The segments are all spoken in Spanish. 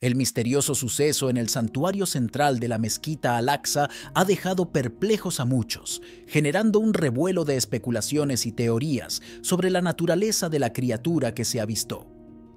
El misterioso suceso en el santuario central de la mezquita Al-Aqsa ha dejado perplejos a muchos, generando un revuelo de especulaciones y teorías sobre la naturaleza de la criatura que se avistó.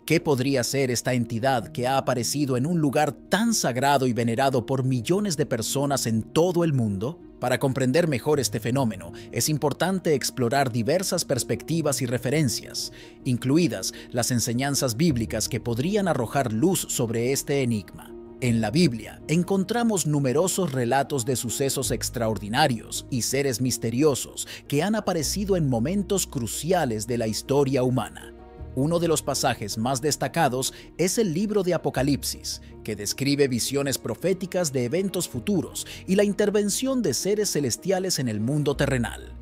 ¿Qué podría ser esta entidad que ha aparecido en un lugar tan sagrado y venerado por millones de personas en todo el mundo? Para comprender mejor este fenómeno, es importante explorar diversas perspectivas y referencias, incluidas las enseñanzas bíblicas que podrían arrojar luz sobre este enigma. En la Biblia encontramos numerosos relatos de sucesos extraordinarios y seres misteriosos que han aparecido en momentos cruciales de la historia humana. Uno de los pasajes más destacados es el libro de Apocalipsis, que describe visiones proféticas de eventos futuros y la intervención de seres celestiales en el mundo terrenal.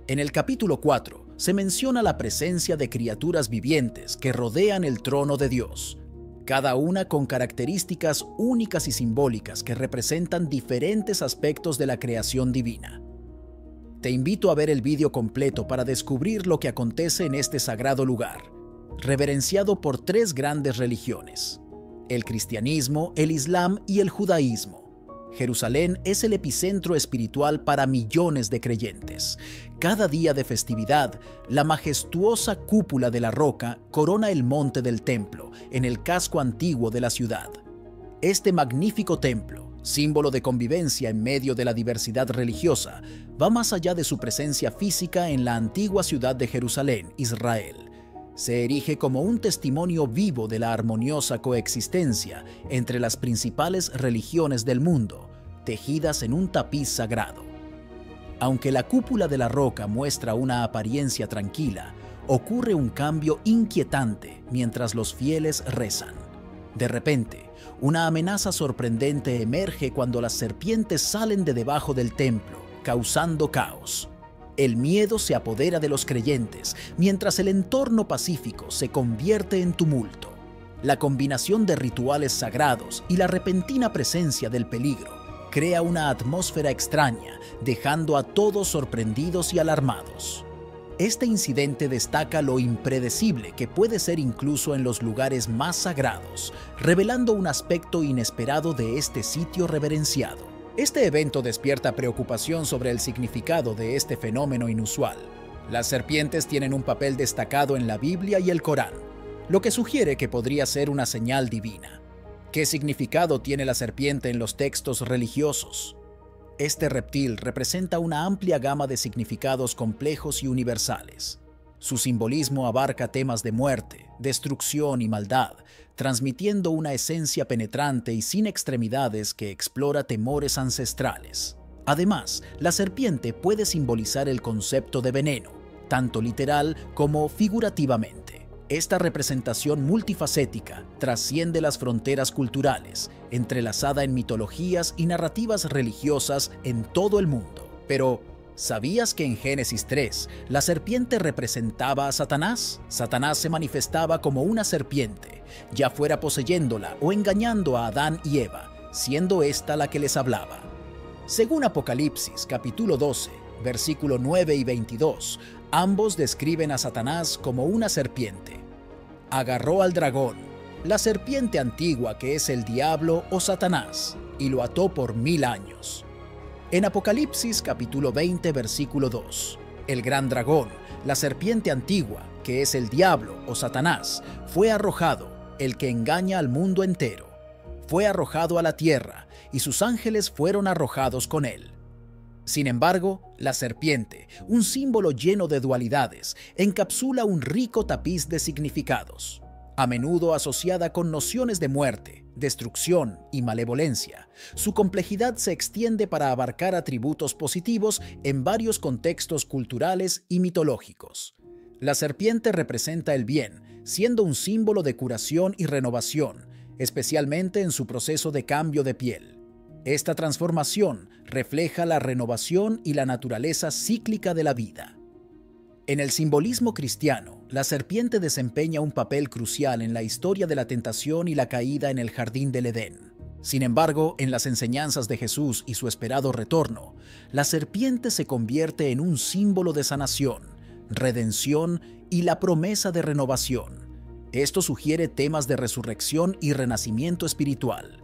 En el capítulo 4 se menciona la presencia de criaturas vivientes que rodean el trono de Dios, cada una con características únicas y simbólicas que representan diferentes aspectos de la creación divina. Te invito a ver el vídeo completo para descubrir lo que acontece en este sagrado lugar, reverenciado por tres grandes religiones: el cristianismo, el islam y el judaísmo. Jerusalén es el epicentro espiritual para millones de creyentes. Cada día de festividad, la majestuosa cúpula de la roca corona el monte del templo, en el casco antiguo de la ciudad. Este magnífico templo, símbolo de convivencia en medio de la diversidad religiosa, va más allá de su presencia física en la antigua ciudad de Jerusalén, Israel. Se erige como un testimonio vivo de la armoniosa coexistencia entre las principales religiones del mundo, tejidas en un tapiz sagrado. Aunque la cúpula de la roca muestra una apariencia tranquila, ocurre un cambio inquietante mientras los fieles rezan. De repente, una amenaza sorprendente emerge cuando las serpientes salen de debajo del templo, causando caos. El miedo se apodera de los creyentes, mientras el entorno pacífico se convierte en tumulto. La combinación de rituales sagrados y la repentina presencia del peligro crea una atmósfera extraña, dejando a todos sorprendidos y alarmados. Este incidente destaca lo impredecible que puede ser incluso en los lugares más sagrados, revelando un aspecto inesperado de este sitio reverenciado. Este evento despierta preocupación sobre el significado de este fenómeno inusual. Las serpientes tienen un papel destacado en la Biblia y el Corán, lo que sugiere que podría ser una señal divina. ¿Qué significado tiene la serpiente en los textos religiosos? Este reptil representa una amplia gama de significados complejos y universales. Su simbolismo abarca temas de muerte, destrucción y maldad, transmitiendo una esencia penetrante y sin extremidades que explora temores ancestrales. Además, la serpiente puede simbolizar el concepto de veneno, tanto literal como figurativamente. Esta representación multifacética trasciende las fronteras culturales, entrelazada en mitologías y narrativas religiosas en todo el mundo. Pero, ¿sabías que en Génesis 3 la serpiente representaba a Satanás? Satanás se manifestaba como una serpiente, ya fuera poseyéndola o engañando a Adán y Eva, siendo esta la que les hablaba. Según Apocalipsis capítulo 12, versículo 9 y 22, ambos describen a Satanás como una serpiente. Agarró al dragón, la serpiente antigua que es el diablo o Satanás, y lo ató por 1000 años. En Apocalipsis capítulo 20, versículo 2, el gran dragón, la serpiente antigua, que es el diablo o Satanás, fue arrojado, el que engaña al mundo entero. Fue arrojado a la tierra, y sus ángeles fueron arrojados con él. Sin embargo, la serpiente, un símbolo lleno de dualidades, encapsula un rico tapiz de significados, a menudo asociada con nociones de muerte, destrucción y malevolencia. Su complejidad se extiende para abarcar atributos positivos en varios contextos culturales y mitológicos. La serpiente representa el bien, siendo un símbolo de curación y renovación, especialmente en su proceso de cambio de piel. Esta transformación refleja la renovación y la naturaleza cíclica de la vida. En el simbolismo cristiano, la serpiente desempeña un papel crucial en la historia de la tentación y la caída en el jardín del Edén. Sin embargo, en las enseñanzas de Jesús y su esperado retorno, la serpiente se convierte en un símbolo de sanación, redención y la promesa de renovación. Esto sugiere temas de resurrección y renacimiento espiritual.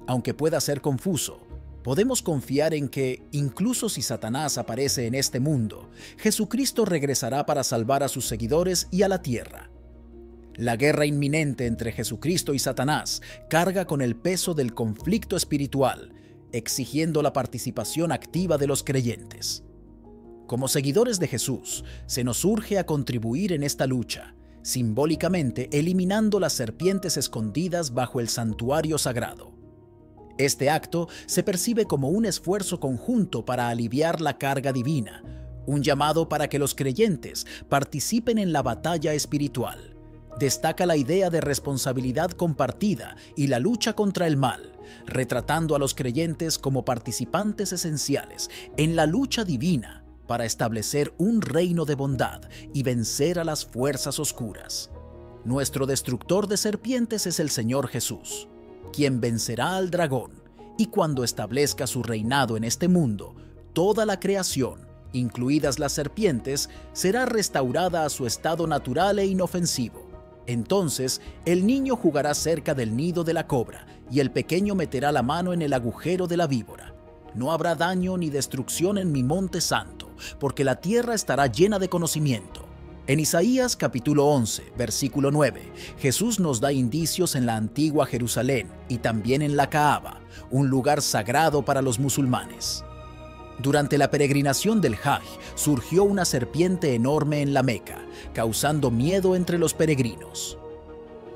Aunque pueda ser confuso, podemos confiar en que, incluso si Satanás aparece en este mundo, Jesucristo regresará para salvar a sus seguidores y a la tierra. La guerra inminente entre Jesucristo y Satanás carga con el peso del conflicto espiritual, exigiendo la participación activa de los creyentes. Como seguidores de Jesús, se nos urge a contribuir en esta lucha, simbólicamente eliminando las serpientes escondidas bajo el santuario sagrado. Este acto se percibe como un esfuerzo conjunto para aliviar la carga divina, un llamado para que los creyentes participen en la batalla espiritual. Destaca la idea de responsabilidad compartida y la lucha contra el mal, retratando a los creyentes como participantes esenciales en la lucha divina para establecer un reino de bondad y vencer a las fuerzas oscuras. Nuestro destructor de serpientes es el Señor Jesús, quien vencerá al dragón, y cuando establezca su reinado en este mundo, toda la creación, incluidas las serpientes, será restaurada a su estado natural e inofensivo. Entonces, el niño jugará cerca del nido de la cobra, y el pequeño meterá la mano en el agujero de la víbora. No habrá daño ni destrucción en mi monte santo, porque la tierra estará llena de conocimiento. En Isaías capítulo 11, versículo 9, Jesús nos da indicios en la antigua Jerusalén y también en la Kaaba, un lugar sagrado para los musulmanes. Durante la peregrinación del Hajj surgió una serpiente enorme en la Meca, causando miedo entre los peregrinos.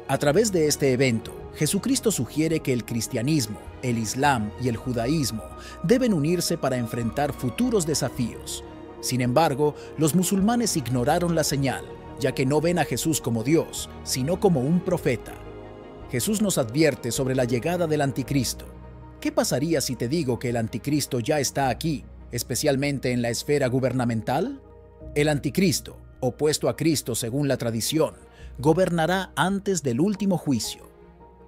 A través de este evento, Jesucristo sugiere que el cristianismo, el islam y el judaísmo deben unirse para enfrentar futuros desafíos. Sin embargo, los musulmanes ignoraron la señal, ya que no ven a Jesús como Dios, sino como un profeta. Jesús nos advierte sobre la llegada del anticristo. ¿Qué pasaría si te digo que el anticristo ya está aquí, especialmente en la esfera gubernamental? El anticristo, opuesto a Cristo según la tradición, gobernará antes del último juicio.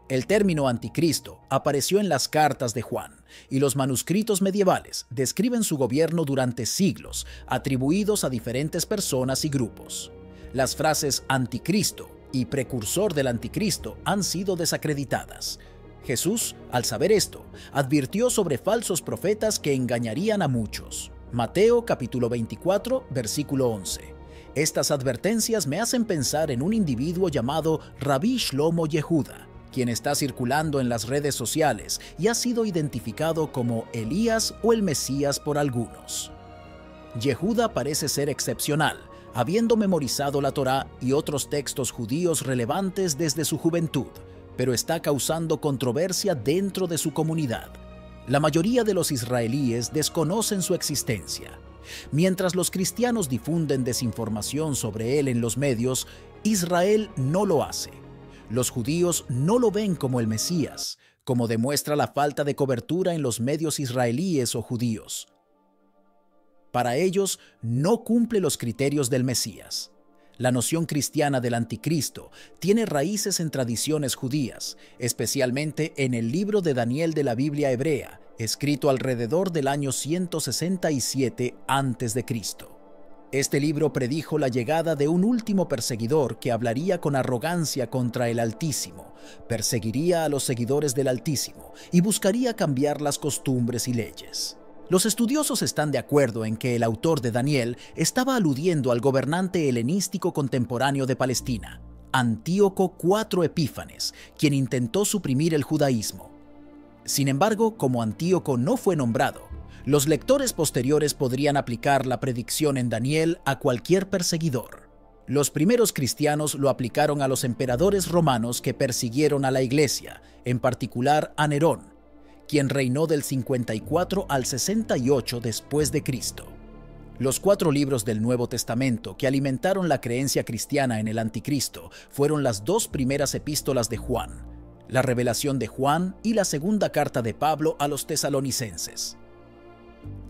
El término anticristo apareció en las cartas de Juan, y los manuscritos medievales describen su gobierno durante siglos, atribuidos a diferentes personas y grupos. Las frases anticristo y precursor del anticristo han sido desacreditadas. Jesús, al saber esto, advirtió sobre falsos profetas que engañarían a muchos. Mateo capítulo 24, versículo 11. Estas advertencias me hacen pensar en un individuo llamado Rabí Shlomo Yehuda, quien está circulando en las redes sociales y ha sido identificado como Elías o el Mesías por algunos. Yehuda parece ser excepcional, habiendo memorizado la Torá y otros textos judíos relevantes desde su juventud, pero está causando controversia dentro de su comunidad. La mayoría de los israelíes desconocen su existencia. Mientras los cristianos difunden desinformación sobre él en los medios, Israel no lo hace. Los judíos no lo ven como el Mesías, como demuestra la falta de cobertura en los medios israelíes o judíos. Para ellos, no cumple los criterios del Mesías. La noción cristiana del anticristo tiene raíces en tradiciones judías, especialmente en el libro de Daniel de la Biblia hebrea, escrito alrededor del año 167 a.C. Este libro predijo la llegada de un último perseguidor que hablaría con arrogancia contra el Altísimo, perseguiría a los seguidores del Altísimo y buscaría cambiar las costumbres y leyes. Los estudiosos están de acuerdo en que el autor de Daniel estaba aludiendo al gobernante helenístico contemporáneo de Palestina, Antíoco IV Epífanes, quien intentó suprimir el judaísmo. Sin embargo, como Antíoco no fue nombrado, los lectores posteriores podrían aplicar la predicción en Daniel a cualquier perseguidor. Los primeros cristianos lo aplicaron a los emperadores romanos que persiguieron a la iglesia, en particular a Nerón, quien reinó del 54 al 68 después de Cristo. Los 4 libros del Nuevo Testamento que alimentaron la creencia cristiana en el anticristo fueron las 2 primeras epístolas de Juan, la Revelación de Juan y la segunda carta de Pablo a los tesalonicenses.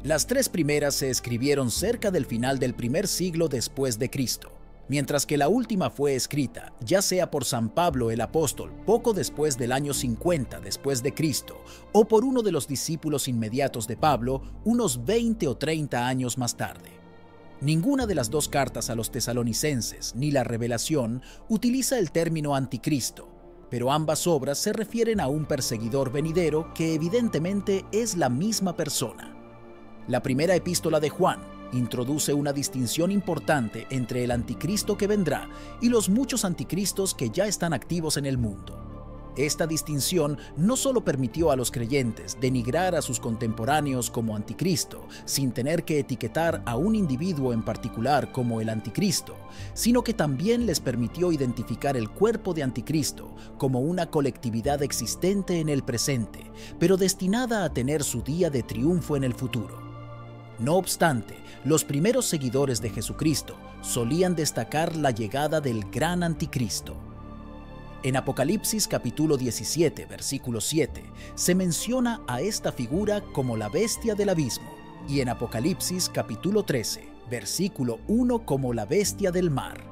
Las 3 primeras se escribieron cerca del final del primer siglo después de Cristo, mientras que la última fue escrita, ya sea por San Pablo el apóstol poco después del año 50 después de Cristo, o por uno de los discípulos inmediatos de Pablo unos 20 o 30 años más tarde. Ninguna de las dos cartas a los tesalonicenses ni la Revelación utiliza el término anticristo, pero ambas obras se refieren a un perseguidor venidero que evidentemente es la misma persona. La primera epístola de Juan introduce una distinción importante entre el anticristo que vendrá y los muchos anticristos que ya están activos en el mundo. Esta distinción no solo permitió a los creyentes denigrar a sus contemporáneos como anticristo, sin tener que etiquetar a un individuo en particular como el anticristo, sino que también les permitió identificar el cuerpo de anticristo como una colectividad existente en el presente, pero destinada a tener su día de triunfo en el futuro. No obstante, los primeros seguidores de Jesucristo solían destacar la llegada del gran anticristo. En Apocalipsis capítulo 17, versículo 7, se menciona a esta figura como la bestia del abismo, y en Apocalipsis capítulo 13, versículo 1 como la bestia del mar.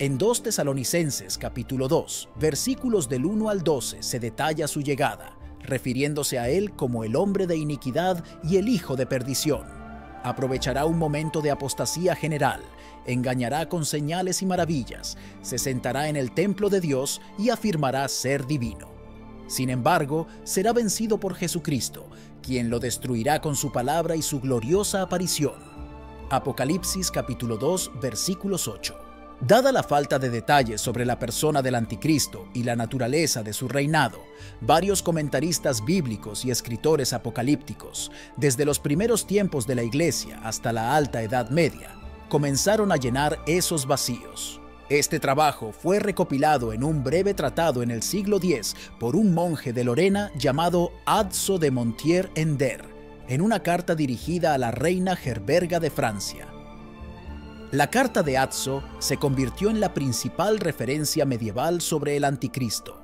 En 2 Tesalonicenses capítulo 2, versículos del 1 al 12 se detalla su llegada, refiriéndose a él como el hombre de iniquidad y el hijo de perdición. Aprovechará un momento de apostasía general, engañará con señales y maravillas, se sentará en el templo de Dios y afirmará ser divino. Sin embargo, será vencido por Jesucristo, quien lo destruirá con su palabra y su gloriosa aparición. Apocalipsis capítulo 2, versículos 8. Dada la falta de detalles sobre la persona del anticristo y la naturaleza de su reinado, varios comentaristas bíblicos y escritores apocalípticos, desde los primeros tiempos de la Iglesia hasta la Alta Edad Media, comenzaron a llenar esos vacíos. Este trabajo fue recopilado en un breve tratado en el siglo X por un monje de Lorena llamado Azzo de Montier-Ender, en una carta dirigida a la reina Gerberga de Francia. La carta de Azzo se convirtió en la principal referencia medieval sobre el anticristo.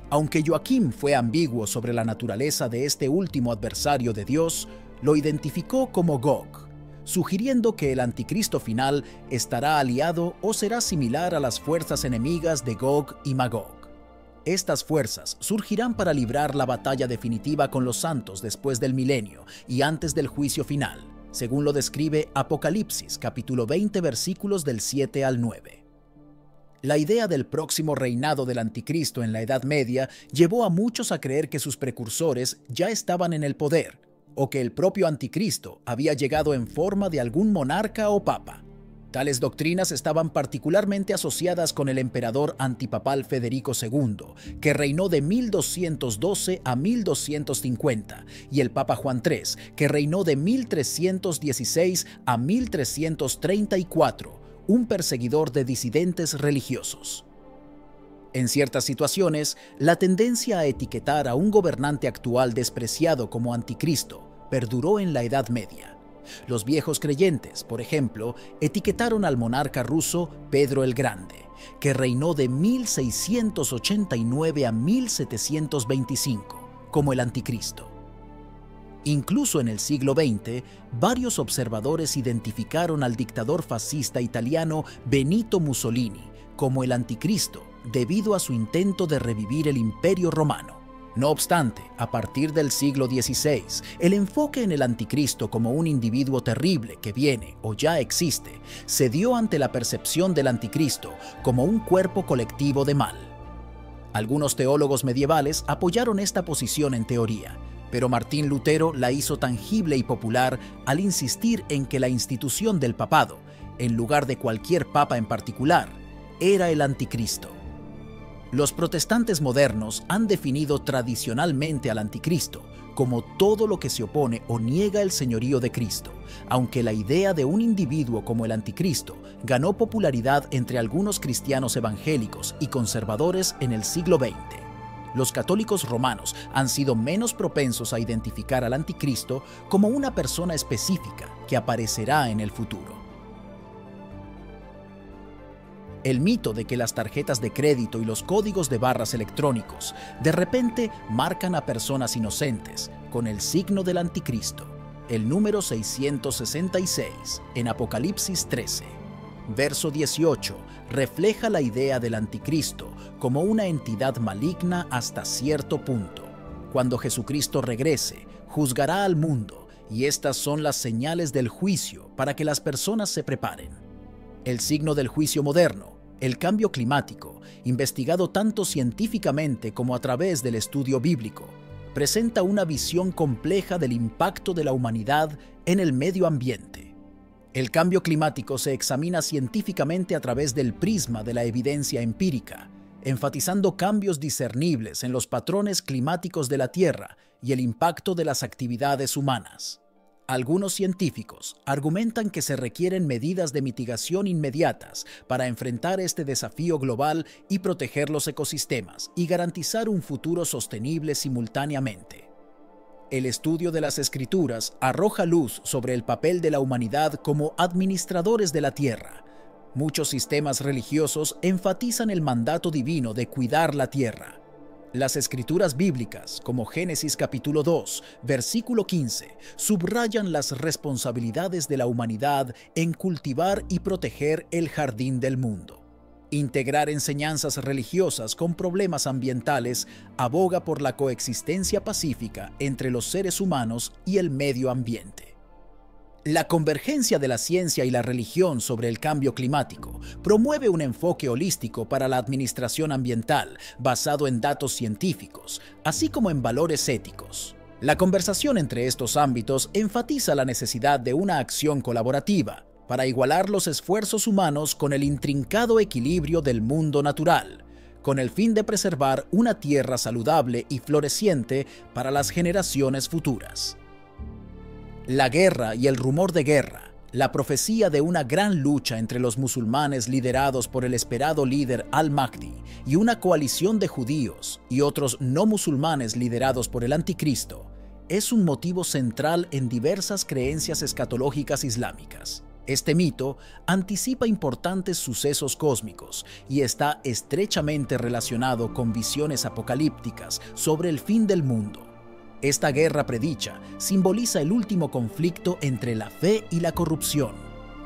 Aunque Joachim fue ambiguo sobre la naturaleza de este último adversario de Dios, lo identificó como Gog, sugiriendo que el anticristo final estará aliado o será similar a las fuerzas enemigas de Gog y Magog. Estas fuerzas surgirán para librar la batalla definitiva con los santos después del milenio y antes del juicio final, según lo describe Apocalipsis, capítulo 20, versículos del 7 al 9. La idea del próximo reinado del anticristo en la Edad Media llevó a muchos a creer que sus precursores ya estaban en el poder, o que el propio anticristo había llegado en forma de algún monarca o papa. Tales doctrinas estaban particularmente asociadas con el emperador antipapal Federico II, que reinó de 1212 a 1250, y el Papa Juan III, que reinó de 1316 a 1334, un perseguidor de disidentes religiosos. En ciertas situaciones, la tendencia a etiquetar a un gobernante actual despreciado como anticristo perduró en la Edad Media. Los viejos creyentes, por ejemplo, etiquetaron al monarca ruso Pedro el Grande, que reinó de 1689 a 1725, como el anticristo. Incluso en el siglo XX, varios observadores identificaron al dictador fascista italiano Benito Mussolini como el anticristo debido a su intento de revivir el Imperio Romano. No obstante, a partir del siglo XVI, el enfoque en el anticristo como un individuo terrible que viene o ya existe se dio ante la percepción del anticristo como un cuerpo colectivo de mal. Algunos teólogos medievales apoyaron esta posición en teoría, pero Martín Lutero la hizo tangible y popular al insistir en que la institución del papado, en lugar de cualquier papa en particular, era el anticristo. Los protestantes modernos han definido tradicionalmente al anticristo como todo lo que se opone o niega el señorío de Cristo, aunque la idea de un individuo como el anticristo ganó popularidad entre algunos cristianos evangélicos y conservadores en el siglo XX. Los católicos romanos han sido menos propensos a identificar al anticristo como una persona específica que aparecerá en el futuro. El mito de que las tarjetas de crédito y los códigos de barras electrónicos de repente marcan a personas inocentes con el signo del anticristo, el número 666 en Apocalipsis 13. Verso 18 refleja la idea del anticristo como una entidad maligna hasta cierto punto. Cuando Jesucristo regrese, juzgará al mundo y estas son las señales del juicio para que las personas se preparen. El signo del juicio moderno, el cambio climático, investigado tanto científicamente como a través del estudio bíblico, presenta una visión compleja del impacto de la humanidad en el medio ambiente. El cambio climático se examina científicamente a través del prisma de la evidencia empírica, enfatizando cambios discernibles en los patrones climáticos de la Tierra y el impacto de las actividades humanas. Algunos científicos argumentan que se requieren medidas de mitigación inmediatas para enfrentar este desafío global y proteger los ecosistemas y garantizar un futuro sostenible simultáneamente. El estudio de las Escrituras arroja luz sobre el papel de la humanidad como administradores de la Tierra. Muchos sistemas religiosos enfatizan el mandato divino de cuidar la tierra. Las escrituras bíblicas, como Génesis capítulo 2, versículo 15, subrayan las responsabilidades de la humanidad en cultivar y proteger el jardín del mundo. Integrar enseñanzas religiosas con problemas ambientales aboga por la coexistencia pacífica entre los seres humanos y el medio ambiente. La convergencia de la ciencia y la religión sobre el cambio climático promueve un enfoque holístico para la administración ambiental basado en datos científicos, así como en valores éticos. La conversación entre estos ámbitos enfatiza la necesidad de una acción colaborativa para igualar los esfuerzos humanos con el intrincado equilibrio del mundo natural, con el fin de preservar una tierra saludable y floreciente para las generaciones futuras. La guerra y el rumor de guerra, la profecía de una gran lucha entre los musulmanes liderados por el esperado líder al-Mahdi y una coalición de judíos y otros no musulmanes liderados por el anticristo, es un motivo central en diversas creencias escatológicas islámicas. Este mito anticipa importantes sucesos cósmicos y está estrechamente relacionado con visiones apocalípticas sobre el fin del mundo. Esta guerra predicha simboliza el último conflicto entre la fe y la corrupción,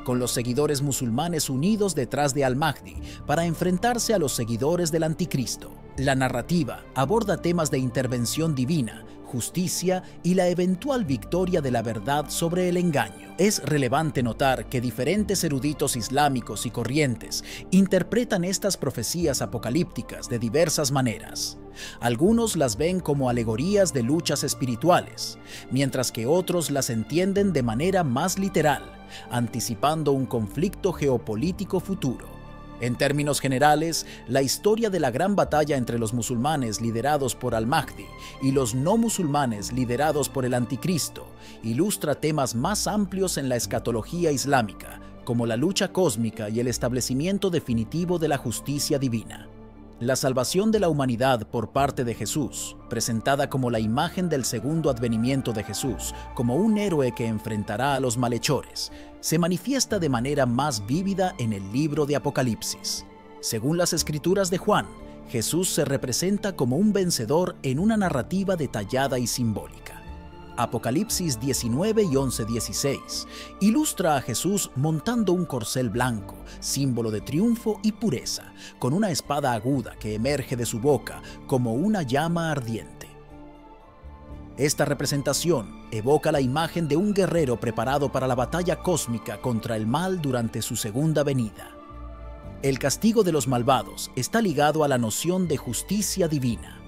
con los seguidores musulmanes unidos detrás de al-Mahdi para enfrentarse a los seguidores del anticristo. La narrativa aborda temas de intervención divina, justicia y la eventual victoria de la verdad sobre el engaño. Es relevante notar que diferentes eruditos islámicos y corrientes interpretan estas profecías apocalípticas de diversas maneras. Algunos las ven como alegorías de luchas espirituales, mientras que otros las entienden de manera más literal, anticipando un conflicto geopolítico futuro. En términos generales, la historia de la gran batalla entre los musulmanes liderados por al-Mahdi y los no musulmanes liderados por el anticristo ilustra temas más amplios en la escatología islámica, como la lucha cósmica y el establecimiento definitivo de la justicia divina. La salvación de la humanidad por parte de Jesús, presentada como la imagen del segundo advenimiento de Jesús, como un héroe que enfrentará a los malhechores, se manifiesta de manera más vívida en el libro de Apocalipsis. Según las escrituras de Juan, Jesús se representa como un vencedor en una narrativa detallada y simbólica. Apocalipsis 19 y 11:16 ilustra a Jesús montando un corcel blanco, símbolo de triunfo y pureza, con una espada aguda que emerge de su boca como una llama ardiente. Esta representación evoca la imagen de un guerrero preparado para la batalla cósmica contra el mal durante su segunda venida. El castigo de los malvados está ligado a la noción de justicia divina.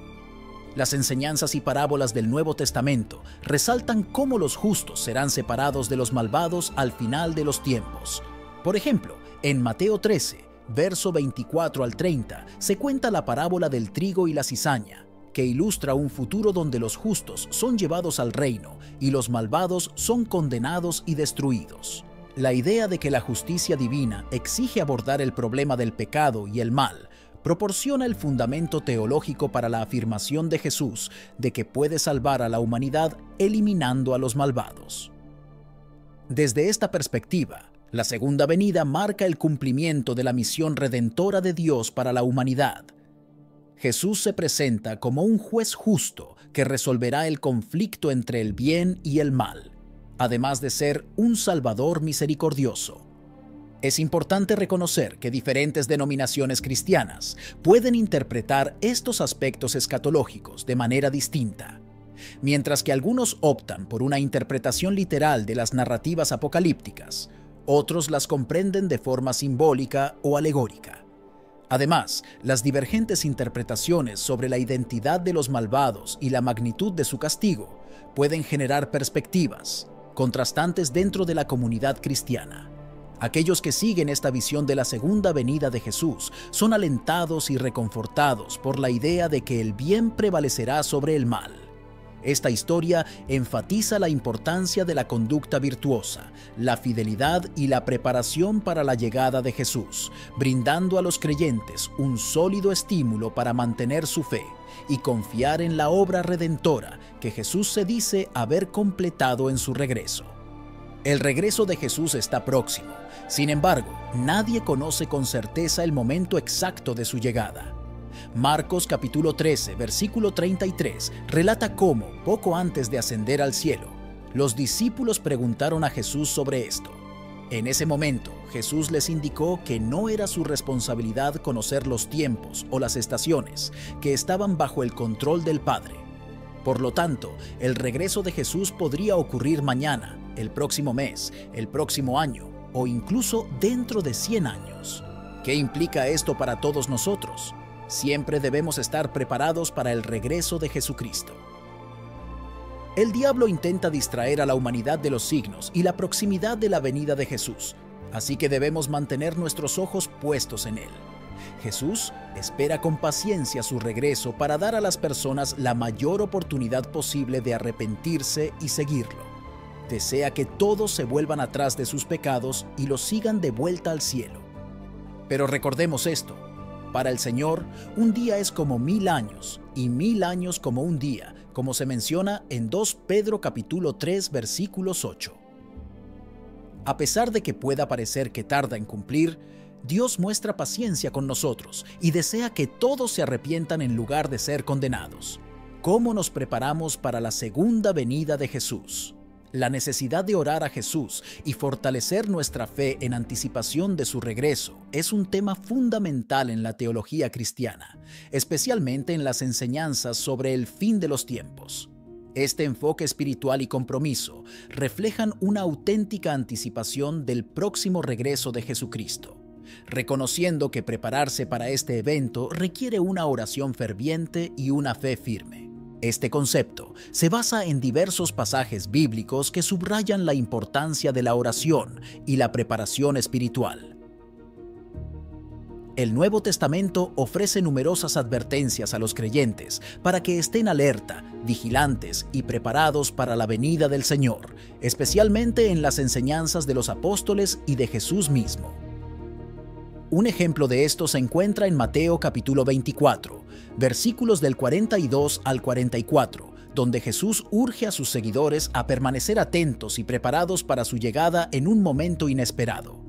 Las enseñanzas y parábolas del Nuevo Testamento resaltan cómo los justos serán separados de los malvados al final de los tiempos. Por ejemplo, en Mateo 13, verso 24 al 30, se cuenta la parábola del trigo y la cizaña, que ilustra un futuro donde los justos son llevados al reino y los malvados son condenados y destruidos. La idea de que la justicia divina exige abordar el problema del pecado y el mal proporciona el fundamento teológico para la afirmación de Jesús de que puede salvar a la humanidad eliminando a los malvados. Desde esta perspectiva, la segunda venida marca el cumplimiento de la misión redentora de Dios para la humanidad. Jesús se presenta como un juez justo que resolverá el conflicto entre el bien y el mal, además de ser un Salvador misericordioso. Es importante reconocer que diferentes denominaciones cristianas pueden interpretar estos aspectos escatológicos de manera distinta. Mientras que algunos optan por una interpretación literal de las narrativas apocalípticas, otros las comprenden de forma simbólica o alegórica. Además, las divergentes interpretaciones sobre la identidad de los malvados y la magnitud de su castigo pueden generar perspectivas contrastantes dentro de la comunidad cristiana. Aquellos que siguen esta visión de la segunda venida de Jesús son alentados y reconfortados por la idea de que el bien prevalecerá sobre el mal. Esta historia enfatiza la importancia de la conducta virtuosa, la fidelidad y la preparación para la llegada de Jesús, brindando a los creyentes un sólido estímulo para mantener su fe y confiar en la obra redentora que Jesús se dice haber completado en su regreso. El regreso de Jesús está próximo. Sin embargo, nadie conoce con certeza el momento exacto de su llegada. Marcos capítulo 13, versículo 33, relata cómo, poco antes de ascender al cielo, los discípulos preguntaron a Jesús sobre esto. En ese momento, Jesús les indicó que no era su responsabilidad conocer los tiempos o las estaciones, que estaban bajo el control del Padre. Por lo tanto, el regreso de Jesús podría ocurrir mañana, el próximo mes, el próximo año o incluso dentro de 100 años. ¿Qué implica esto para todos nosotros? Siempre debemos estar preparados para el regreso de Jesucristo. El diablo intenta distraer a la humanidad de los signos y la proximidad de la venida de Jesús, así que debemos mantener nuestros ojos puestos en él. Jesús espera con paciencia su regreso para dar a las personas la mayor oportunidad posible de arrepentirse y seguirlo. Desea que todos se vuelvan atrás de sus pecados y los sigan de vuelta al cielo. Pero recordemos esto: para el Señor, un día es como 1000 años, y 1000 años como un día, como se menciona en 2 Pedro capítulo 3, versículos 8. A pesar de que pueda parecer que tarda en cumplir, Dios muestra paciencia con nosotros y desea que todos se arrepientan en lugar de ser condenados. ¿Cómo nos preparamos para la segunda venida de Jesús? La necesidad de orar a Jesús y fortalecer nuestra fe en anticipación de su regreso es un tema fundamental en la teología cristiana, especialmente en las enseñanzas sobre el fin de los tiempos. Este enfoque espiritual y compromiso reflejan una auténtica anticipación del próximo regreso de Jesucristo, reconociendo que prepararse para este evento requiere una oración ferviente y una fe firme. Este concepto se basa en diversos pasajes bíblicos que subrayan la importancia de la oración y la preparación espiritual. El Nuevo Testamento ofrece numerosas advertencias a los creyentes para que estén alerta, vigilantes y preparados para la venida del Señor, especialmente en las enseñanzas de los apóstoles y de Jesús mismo. Un ejemplo de esto se encuentra en Mateo capítulo 24, versículos del 42 al 44, donde Jesús urge a sus seguidores a permanecer atentos y preparados para su llegada en un momento inesperado.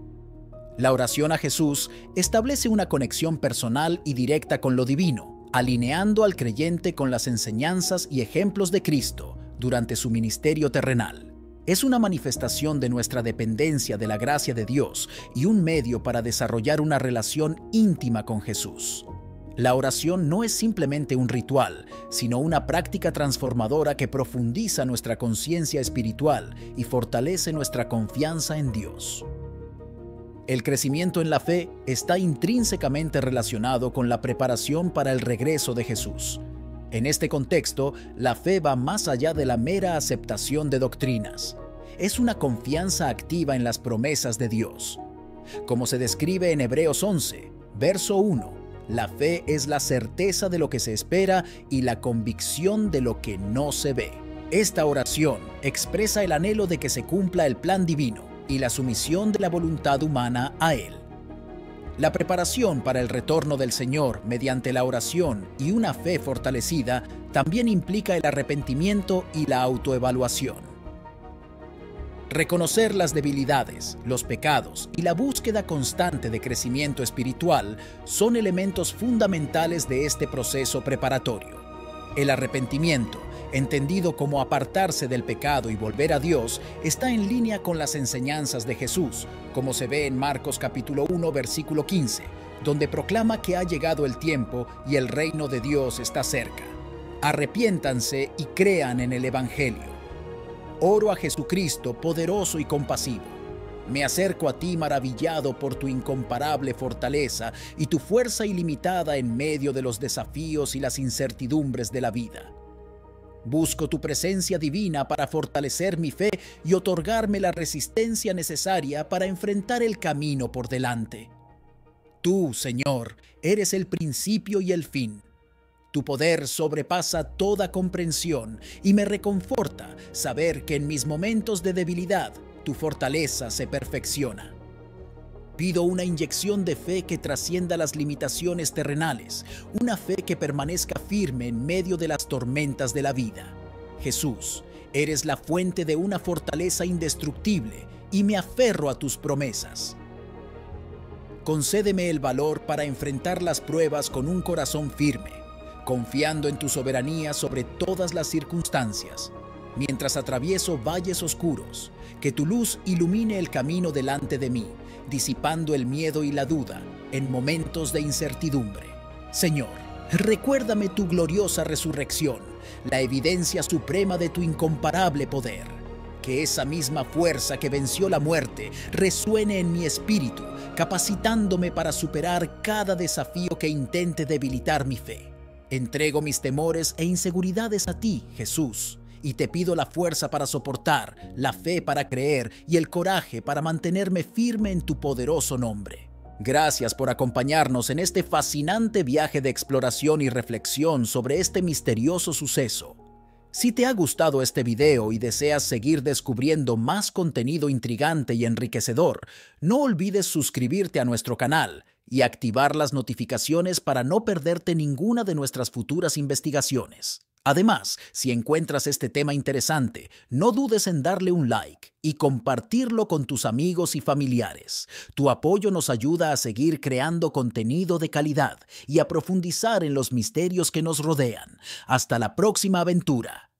La oración a Jesús establece una conexión personal y directa con lo divino, alineando al creyente con las enseñanzas y ejemplos de Cristo durante su ministerio terrenal. Es una manifestación de nuestra dependencia de la gracia de Dios y un medio para desarrollar una relación íntima con Jesús. La oración no es simplemente un ritual, sino una práctica transformadora que profundiza nuestra conciencia espiritual y fortalece nuestra confianza en Dios. El crecimiento en la fe está intrínsecamente relacionado con la preparación para el regreso de Jesús. En este contexto, la fe va más allá de la mera aceptación de doctrinas. Es una confianza activa en las promesas de Dios. Como se describe en Hebreos 11, verso 1, la fe es la certeza de lo que se espera y la convicción de lo que no se ve. Esta oración expresa el anhelo de que se cumpla el plan divino y la sumisión de la voluntad humana a él. La preparación para el retorno del Señor mediante la oración y una fe fortalecida también implica el arrepentimiento y la autoevaluación. Reconocer las debilidades, los pecados y la búsqueda constante de crecimiento espiritual son elementos fundamentales de este proceso preparatorio. El arrepentimiento, entendido como apartarse del pecado y volver a Dios, está en línea con las enseñanzas de Jesús, como se ve en Marcos capítulo 1, versículo 15, donde proclama que ha llegado el tiempo y el reino de Dios está cerca. Arrepiéntanse y crean en el Evangelio. Oro a Jesucristo, poderoso y compasivo. Me acerco a ti maravillado por tu incomparable fortaleza y tu fuerza ilimitada en medio de los desafíos y las incertidumbres de la vida. Busco tu presencia divina para fortalecer mi fe y otorgarme la resistencia necesaria para enfrentar el camino por delante. Tú, Señor, eres el principio y el fin. Tu poder sobrepasa toda comprensión y me reconforta saber que en mis momentos de debilidad, tu fortaleza se perfecciona. Pido una inyección de fe que trascienda las limitaciones terrenales, una fe que permanezca firme en medio de las tormentas de la vida. Jesús, eres la fuente de una fortaleza indestructible y me aferro a tus promesas. Concédeme el valor para enfrentar las pruebas con un corazón firme, confiando en tu soberanía sobre todas las circunstancias. Mientras atravieso valles oscuros, que tu luz ilumine el camino delante de mí, disipando el miedo y la duda en momentos de incertidumbre. Señor, recuérdame tu gloriosa resurrección, la evidencia suprema de tu incomparable poder. Que esa misma fuerza que venció la muerte resuene en mi espíritu, capacitándome para superar cada desafío que intente debilitar mi fe. Entrego mis temores e inseguridades a ti, Jesús, y te pido la fuerza para soportar, la fe para creer y el coraje para mantenerme firme en tu poderoso nombre. Gracias por acompañarnos en este fascinante viaje de exploración y reflexión sobre este misterioso suceso. Si te ha gustado este video y deseas seguir descubriendo más contenido intrigante y enriquecedor, no olvides suscribirte a nuestro canal y activar las notificaciones para no perderte ninguna de nuestras futuras investigaciones. Además, si encuentras este tema interesante, no dudes en darle un like y compartirlo con tus amigos y familiares. Tu apoyo nos ayuda a seguir creando contenido de calidad y a profundizar en los misterios que nos rodean. Hasta la próxima aventura.